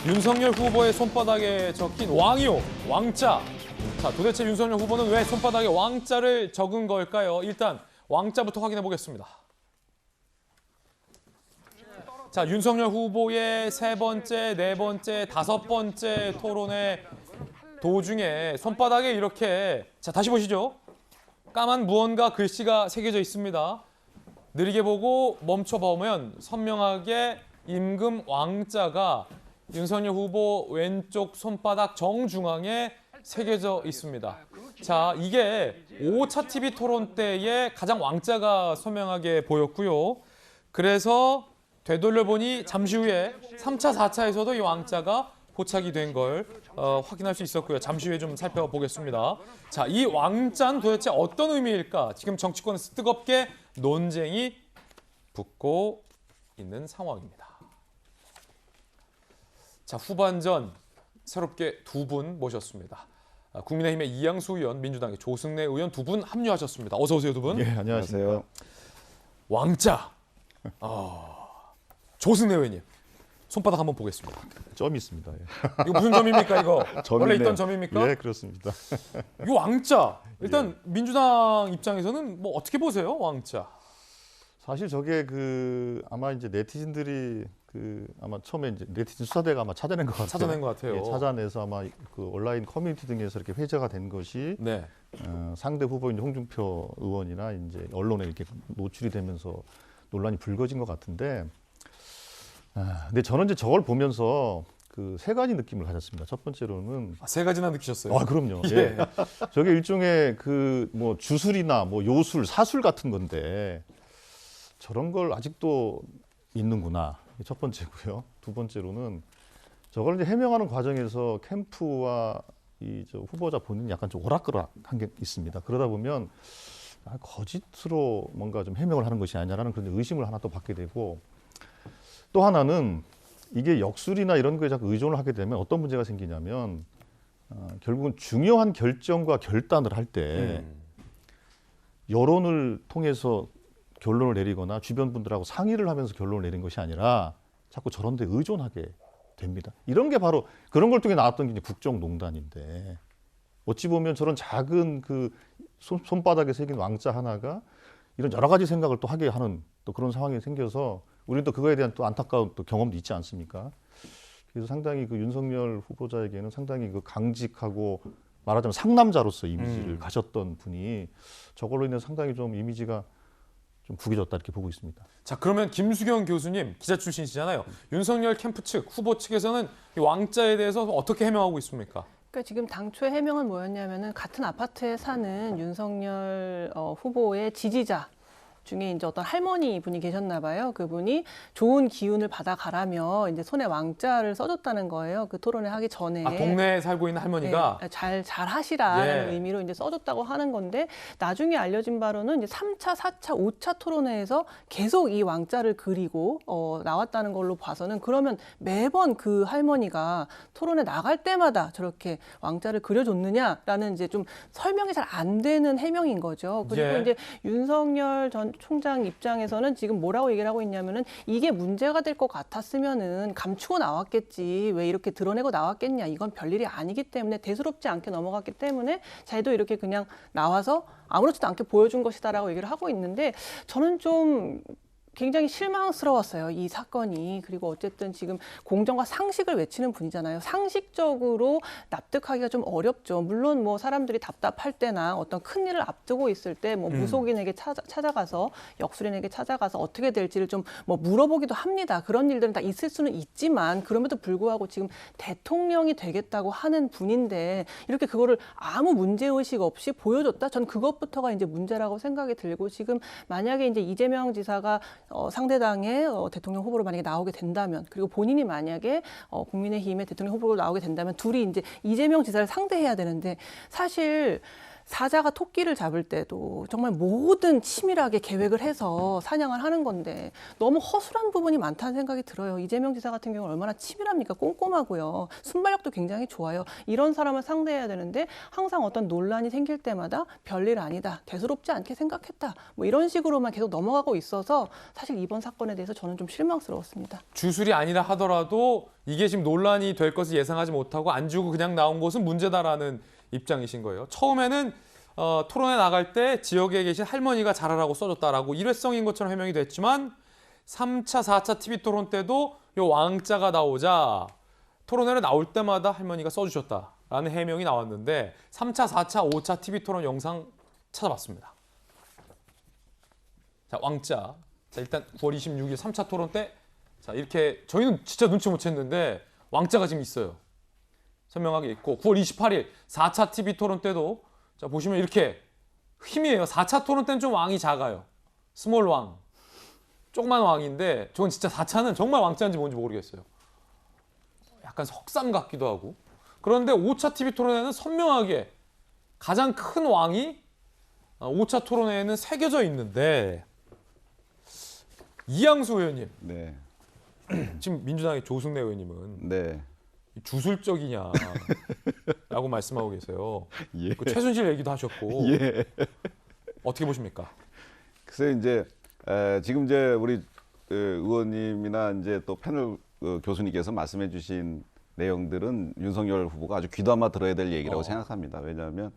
윤석열 후보의 손바닥에 적힌 왕이요, 왕자. 자, 도대체 윤석열 후보는 왜 손바닥에 왕자를 적은 걸까요? 일단 왕자부터 확인해 보겠습니다. 자, 윤석열 후보의 세 번째, 네 번째, 다섯 번째 토론회 도중에 손바닥에 이렇게, 자, 다시 보시죠. 까만 무언가 글씨가 새겨져 있습니다. 느리게 보고 멈춰보면 선명하게 임금 왕자가 윤석열 후보 왼쪽 손바닥 정중앙에 새겨져 있습니다. 자, 이게 5차 TV 토론 때에 가장 왕자가 선명하게 보였고요. 그래서 되돌려보니 잠시 후에 3차, 4차에서도 이 왕자가 포착이 된 걸 확인할 수 있었고요. 잠시 후에 좀 살펴보겠습니다. 자, 이 왕자는 도대체 어떤 의미일까? 지금 정치권에서 뜨겁게 논쟁이 붙고 있는 상황입니다. 자, 후반전 새롭게 두 분 모셨습니다. 국민의힘의 이양수 의원, 민주당의 조승래 의원 두 분 합류하셨습니다. 어서 오세요, 두 분. 예, 안녕하세요. 왕자. 조승래 의원님. 손바닥 한번 보겠습니다. 점이 있습니다. 예. 이거 무슨 점입니까, 이거? 원래 점이네요. 있던 점입니까? 예, 그렇습니다. 이 왕자. 일단 민주당 입장에서는 뭐 어떻게 보세요, 왕자? 사실 저게 아마 이제 네티즌들이 아마 처음에 이제 네티즌 수사대가 아마 찾아낸 것 같아요. 찾아낸 것 같아요. 예, 찾아내서 아마 온라인 커뮤니티 등에서 이렇게 회자가 된 것이 네. 상대 후보인 홍준표 의원이나 이제 언론에 이렇게 노출이 되면서 논란이 불거진 것 같은데, 근데 저는 이제 저걸 보면서 세 가지 느낌을 가졌습니다. 첫 번째로는 세 가지나 느끼셨어요? 그럼요. 예. 예. 저게 일종의 뭐 주술이나 뭐 요술, 사술 같은 건데 저런 걸 아직도 있는구나. 첫 번째고요. 두 번째로는 저걸 이제 해명하는 과정에서 캠프와 저 후보자 본인이 약간 좀 오락가락한 게 있습니다. 그러다 보면 거짓으로 뭔가 좀 해명을 하는 것이 아니냐라는 그런 의심을 하나 또 받게 되고, 또 하나는 이게 역술이나 이런 거에 자꾸 의존을 하게 되면 어떤 문제가 생기냐면 결국은 중요한 결정과 결단을 할 때 여론을 통해서 결론을 내리거나 주변 분들하고 상의를 하면서 결론을 내린 것이 아니라 자꾸 저런 데 의존하게 됩니다. 이런 게 바로 그런 걸 통해 나왔던 게 이제 국정농단인데, 어찌 보면 저런 작은 손바닥에 새긴 왕자 하나가 이런 여러 가지 생각을 또 하게 하는 또 그런 상황이 생겨서 우리는 또 그거에 대한 또 안타까운 또 경험도 있지 않습니까? 그래서 상당히 윤석열 후보자에게는 상당히 강직하고 말하자면 상남자로서 이미지를 가졌던 분이 저걸로 인해 상당히 좀 이미지가 좀 구겨졌다 이렇게 보고 있습니다. 자, 그러면 김수경 교수님 기자 출신이시잖아요. 윤석열 캠프 측, 후보 측에서는 이 왕자에 대해서 어떻게 해명하고 있습니까? 그러니까 지금 당초의 해명은 뭐였냐면은 같은 아파트에 사는 윤석열 후보의 지지자 중에 이제 어떤 할머니 분이 계셨나 봐요. 그분이 좋은 기운을 받아가라며 이제 손에 왕자를 써줬다는 거예요. 그 토론을 하기 전에. 동네에 살고 있는 할머니가? 네, 잘 하시라는 의미로 이제 써줬다고 하는 건데, 나중에 알려진 바로는 이제 3차, 4차, 5차 토론회에서 계속 이 왕자를 그리고 나왔다는 걸로 봐서는, 그러면 매번 그 할머니가 토론에 나갈 때마다 저렇게 왕자를 그려줬느냐라는 이제 좀 설명이 잘 안 되는 해명인 거죠. 그리고 이제 윤석열 전 총장 입장에서는 지금 뭐라고 얘기를 하고 있냐면은, 이게 문제가 될 것 같았으면은 감추고 나왔겠지, 왜 이렇게 드러내고 나왔겠냐, 이건 별일이 아니기 때문에 대수롭지 않게 넘어갔기 때문에 자기도 이렇게 그냥 나와서 아무렇지도 않게 보여준 것이다라고 얘기를 하고 있는데, 저는 좀 굉장히 실망스러웠어요, 이 사건이. 그리고 어쨌든 지금 공정과 상식을 외치는 분이잖아요. 상식적으로 납득하기가 좀 어렵죠. 물론 뭐 사람들이 답답할 때나 어떤 큰 일을 앞두고 있을 때 뭐 무속인에게 찾아가서, 역술인에게 찾아가서 어떻게 될지를 좀 뭐 물어보기도 합니다. 그런 일들은 다 있을 수는 있지만, 그럼에도 불구하고 지금 대통령이 되겠다고 하는 분인데 이렇게 그거를 아무 문제의식 없이 보여줬다? 전 그것부터가 이제 문제라고 생각이 들고, 지금 만약에 이제 이재명 지사가 상대당의 대통령 후보로 만약에 나오게 된다면, 그리고 본인이 만약에 국민의힘의 대통령 후보로 나오게 된다면 둘이 이제 이재명 지사를 상대해야 되는데, 사실 사자가 토끼를 잡을 때도 정말 모든 치밀하게 계획을 해서 사냥을 하는 건데 너무 허술한 부분이 많다는 생각이 들어요. 이재명 지사 같은 경우는 얼마나 치밀합니까? 꼼꼼하고요. 순발력도 굉장히 좋아요. 이런 사람을 상대해야 되는데 항상 어떤 논란이 생길 때마다 별일 아니다. 대수롭지 않게 생각했다. 뭐 이런 식으로만 계속 넘어가고 있어서 사실 이번 사건에 대해서 저는 좀 실망스러웠습니다. 주술이 아니라 하더라도 이게 지금 논란이 될 것을 예상하지 못하고 안 주고 그냥 나온 것은 문제다라는 입장이신 거예요. 처음에는 토론회 나갈 때 지역에 계신 할머니가 잘하라고 써줬다라고 일회성인 것처럼 해명이 됐지만 3차, 4차 TV 토론 때도 이 왕자가 나오자 토론회를 나올 때마다 할머니가 써주셨다라는 해명이 나왔는데 3차, 4차, 5차 TV 토론 영상 찾아봤습니다. 자, 왕자. 자, 일단 9월 26일 3차 토론 때 자, 이렇게 저희는 진짜 눈치 못 챘는데 왕자가 지금 있어요. 선명하게 있고 9월 28일 4차 TV 토론 때도 자 보시면 이렇게 힘이에요. 4차 토론 때는 좀 왕이 작아요. 스몰 왕. 조그만 왕인데 저건 진짜 4차는 정말 왕자인지 뭔지 모르겠어요. 약간 석상 같기도 하고. 그런데 5차 TV 토론에는 선명하게 가장 큰 왕이 5차 토론회에는 새겨져 있는데 이양수 의원님. 네. 지금 민주당의 조승래 의원님은 네. 주술적이냐라고 말씀하고 계세요. 예. 그 최순실 얘기도 하셨고 예. 어떻게 보십니까? 글쎄 이제 지금 이제 우리 의원님이나 이제 또 패널 교수님께서 말씀해주신 내용들은 윤석열 후보가 아주 귀담아 들어야 될 얘기라고 생각합니다. 왜냐하면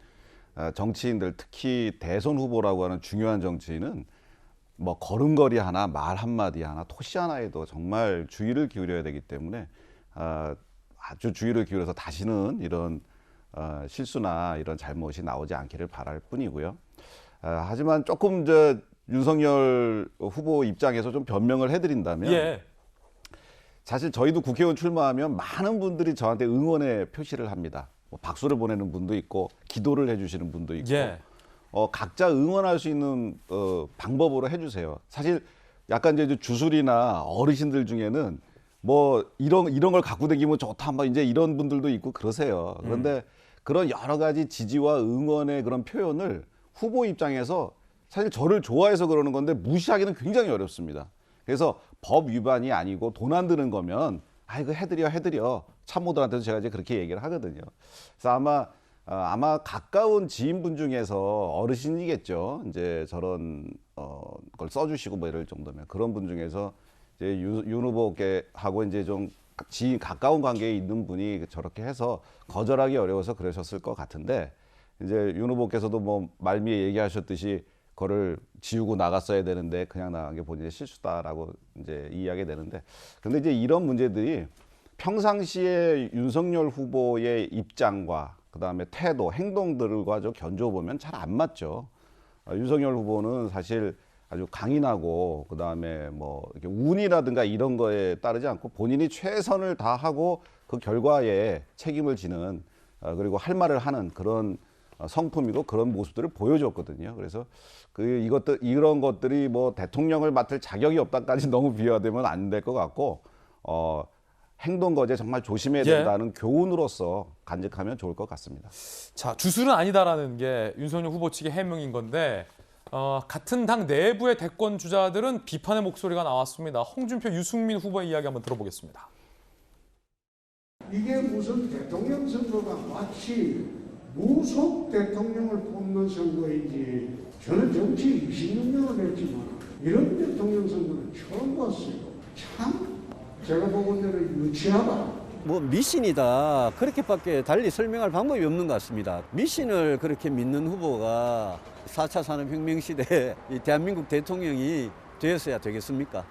정치인들 특히 대선 후보라고 하는 중요한 정치인은 뭐 걸음걸이 하나, 말 한마디 하나, 토시 하나에도 정말 주의를 기울여야 되기 때문에 아주 주의를 기울여서 다시는 이런 실수나 이런 잘못이 나오지 않기를 바랄 뿐이고요. 하지만 조금 윤석열 후보 입장에서 좀 변명을 해드린다면 예. 사실 저희도 국회의원 출마하면 많은 분들이 저한테 응원의 표시를 합니다. 뭐 박수를 보내는 분도 있고 기도를 해주시는 분도 있고 예. 각자 응원할 수 있는 방법으로 해주세요. 사실 약간 이제 주술이나 어르신들 중에는 뭐 이런 걸 갖고 다니면 좋다, 뭐 이제 이런 분들도 있고 그러세요. 그런데 그런 여러 가지 지지와 응원의 그런 표현을 후보 입장에서 사실 저를 좋아해서 그러는 건데 무시하기는 굉장히 어렵습니다. 그래서 법 위반이 아니고 돈 안 드는 거면 이거 해드려 참모들한테도 제가 이제 그렇게 얘기를 하거든요. 그래서 아마 가까운 지인분 중에서 어르신이겠죠. 이제 저런 걸 써주시고 뭐 이럴 정도면 그런 분 중에서 이제 윤 후보하고 이제 좀 지인 가까운 관계에 있는 분이 저렇게 해서 거절하기 어려워서 그러셨을 것 같은데 이제 윤 후보께서도 뭐 말미에 얘기하셨듯이 그거를 지우고 나갔어야 되는데 그냥 나간 게 본인의 실수다라고 이제 이야기가 되는데 근데 이제 이런 문제들이 평상시에 윤석열 후보의 입장과 그다음에 태도, 행동들과 견주어보면 잘 안 맞죠. 윤석열 후보는 사실 아주 강인하고 그다음에 뭐 이렇게 운이라든가 이런 거에 따르지 않고 본인이 최선을 다하고 그 결과에 책임을 지는 그리고 할 말을 하는 그런 성품이고 그런 모습들을 보여줬거든요. 그래서 이런 것들이 뭐 대통령을 맡을 자격이 없다까지 너무 비화되면 안 될 것 같고 행동 거제 정말 조심해야 된다는 교훈으로서 간직하면 좋을 것 같습니다. 자, 주술은 아니다라는 게 윤석열 후보 측의 해명인 건데 같은 당 내부의 대권 주자들은 비판의 목소리가 나왔습니다. 홍준표, 유승민 후보의 이야기 한번 들어보겠습니다. 이게 무슨 대통령 선거가 마치 무속 대통령을 뽑는 선거인지 저는 정치 26년을 했지만 이런 대통령 선거는 처음 봤어요. 참 제가 보기에는 유치하다. 뭐 미신이다 그렇게밖에 달리 설명할 방법이 없는 것 같습니다. 미신을 그렇게 믿는 후보가 4차 산업혁명 시대에 이 대한민국 대통령이 되었어야 되겠습니까?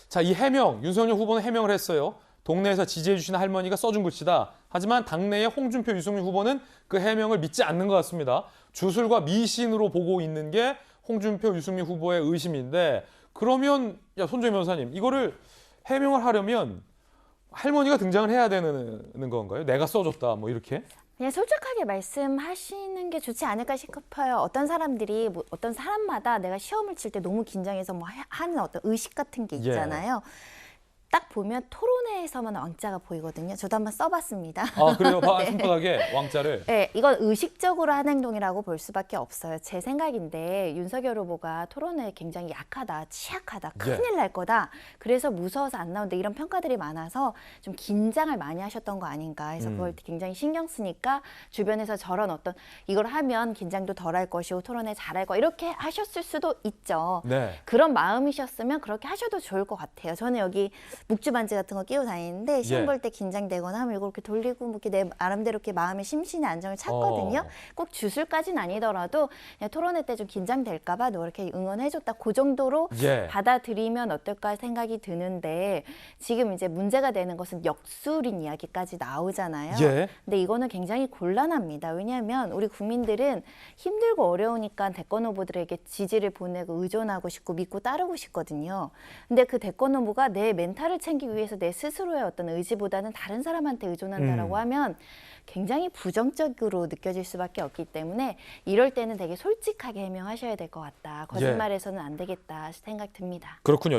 자, 이 해명, 윤석열 후보는 해명을 했어요. 동네에서 지지해 주시는 할머니가 써준 글씨다. 하지만 당내의 홍준표, 유승민 후보는 그 해명을 믿지 않는 것 같습니다. 주술과 미신으로 보고 있는 게 홍준표, 유승민 후보의 의심인데 그러면 손정희 변호사님 이거를 해명을 하려면 할머니가 등장을 해야 되는 건가요? 내가 써줬다 뭐 이렇게? 그냥 솔직하게 말씀하시는 게 좋지 않을까 싶어요. 어떤 사람들이 어떤 사람마다 내가 시험을 칠 때 너무 긴장해서 뭐 하는 어떤 의식 같은 게 있잖아요. 딱 보면 토론회에서만 왕자가 보이거든요. 저도 한번 써봤습니다. 아, 그래요? 손바닥에 왕자를. 네, 이건 의식적으로 한 행동이라고 볼 수밖에 없어요. 제 생각인데 윤석열 후보가 토론회에 굉장히 약하다, 취약하다, 큰일 날 거다. 그래서 무서워서 안 나온다. 이런 평가들이 많아서 좀 긴장을 많이 하셨던 거 아닌가 해서 그걸 굉장히 신경 쓰니까 주변에서 저런 어떤 이걸 하면 긴장도 덜 할 것이고 토론회 잘할 거 이렇게 하셨을 수도 있죠. 네. 그런 마음이셨으면 그렇게 하셔도 좋을 것 같아요. 저는 여기 묵주반지 같은 거 끼고 다니는데 시험 볼 때 긴장되거나 하면 이거 이렇게 돌리고 뭐 이렇게 내 나름대로 이렇게 마음의 심신의 안정을 찾거든요. 꼭 주술까지는 아니더라도 그냥 토론회 때 좀 긴장될까 봐 너 이렇게 응원해줬다. 그 정도로 받아들이면 어떨까 생각이 드는데 지금 이제 문제가 되는 것은 역술인 이야기까지 나오잖아요. 근데 이거는 굉장히 곤란합니다. 왜냐하면 우리 국민들은 힘들고 어려우니까 대권 후보들에게 지지를 보내고 의존하고 싶고 믿고 따르고 싶거든요. 근데 그 대권 후보가 내 멘탈을 챙기기 위해서 내 스스로의 어떤 의지보다는 다른 사람한테 의존한다라고 하면 굉장히 부정적으로 느껴질 수밖에 없기 때문에 이럴 때는 되게 솔직하게 해명하셔야 될 것 같다. 거짓말해서는 안 되겠다 생각 듭니다. 그렇군요.